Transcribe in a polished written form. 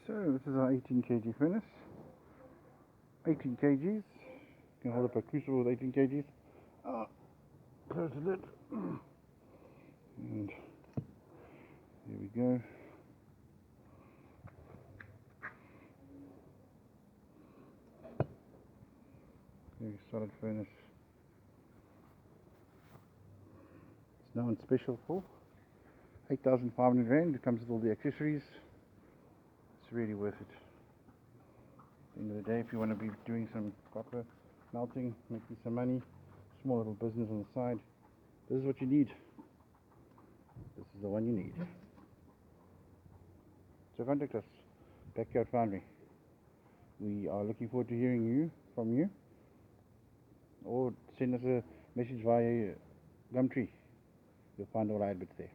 So this is our 18 kg furnace. 18 kgs. You can hold up a crucible with 18 kgs. Close the lid. And there we go. Very solid furnace. It's now on special for 8,500 Rand. It comes with all the accessories. It's really worth it. At the end of the day, if you want to be doing some copper melting, making some money, small little business on the side, this is what you need. This is the one you need. So contact us, Backyard Foundry. We are looking forward to hearing from you, or send us a message via Gumtree. You'll find all our adverts there.